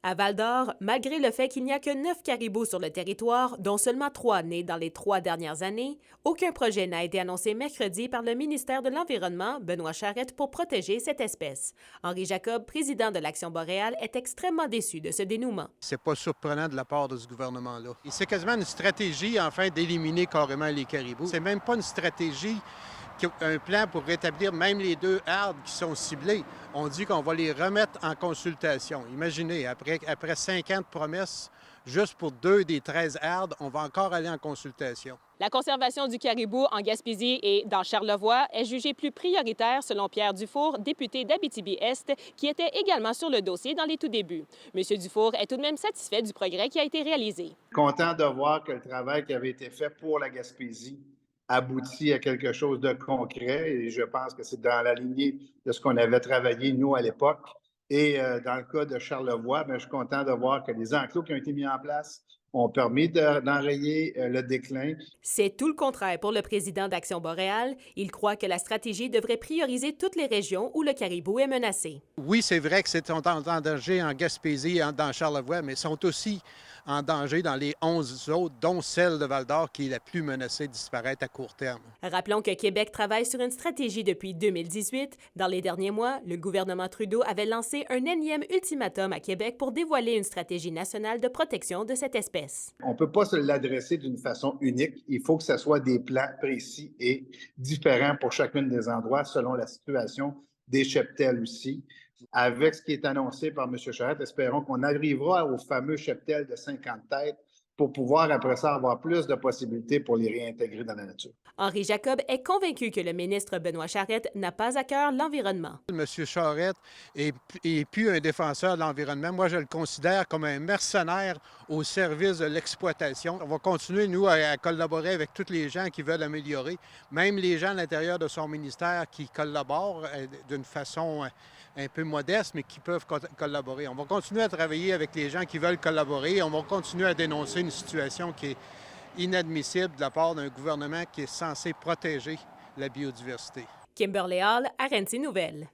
À Val-d'Or, malgré le fait qu'il n'y a que 9 caribous sur le territoire, dont seulement 3 nés dans les 3 dernières années, aucun projet n'a été annoncé mercredi par le ministère de l'Environnement, Benoît Charette, pour protéger cette espèce. Henri Jacob, président de l'Action boréale, est extrêmement déçu de ce dénouement. C'est pas surprenant de la part de ce gouvernement-là. C'est quasiment une stratégie, enfin, d'éliminer carrément les caribous. C'est même pas une stratégie, un plan pour rétablir même les 2 arbres qui sont ciblés. On dit qu'on va les remettre en consultation. Imaginez, après 5 ans de promesses, juste pour 2 des 13 arbres, on va encore aller en consultation. La conservation du caribou en Gaspésie et dans Charlevoix est jugée plus prioritaire selon Pierre Dufour, député d'Abitibi-Est, qui était également sur le dossier dans les tout débuts. M. Dufour est tout de même satisfait du progrès qui a été réalisé. Content de voir que le travail qui avait été fait pour la Gaspésie aboutit à quelque chose de concret et je pense que c'est dans la lignée de ce qu'on avait travaillé, nous, à l'époque. Et dans le cas de Charlevoix, bien, je suis content de voir que les enclos qui ont été mis en place ont permis d'enrayer le déclin. C'est tout le contraire pour le président d'Action boréale. Il croit que la stratégie devrait prioriser toutes les régions où le caribou est menacé. Oui, c'est vrai que c'est en danger en Gaspésie et dans Charlevoix, mais ils sont aussi en danger dans les 11 autres, dont celle de Val-d'Or, qui est la plus menacée de disparaître à court terme. Rappelons que Québec travaille sur une stratégie depuis 2018. Dans les derniers mois, le gouvernement Trudeau avait lancé un énième ultimatum à Québec pour dévoiler une stratégie nationale de protection de cette espèce. On ne peut pas se l'adresser d'une façon unique. Il faut que ce soit des plans précis et différents pour chacune des endroits selon la situation des cheptels aussi. Avec ce qui est annoncé par M. Charette, espérons qu'on arrivera au fameux cheptel de 50 têtes pour pouvoir, après ça, avoir plus de possibilités pour les réintégrer dans la nature. Henri Jacob est convaincu que le ministre Benoît Charette n'a pas à cœur l'environnement. M. Charette est plus un défenseur de l'environnement. Moi, je le considère comme un mercenaire au service de l'exploitation. On va continuer, nous, à collaborer avec tous les gens qui veulent améliorer, même les gens à l'intérieur de son ministère qui collaborent d'une façon un peu modeste, mais qui peuvent collaborer. On va continuer à travailler avec les gens qui veulent collaborer. On va continuer à dénoncer une situation qui est inadmissible de la part d'un gouvernement qui est censé protéger la biodiversité. Kimberly Hall, RNC Nouvelles.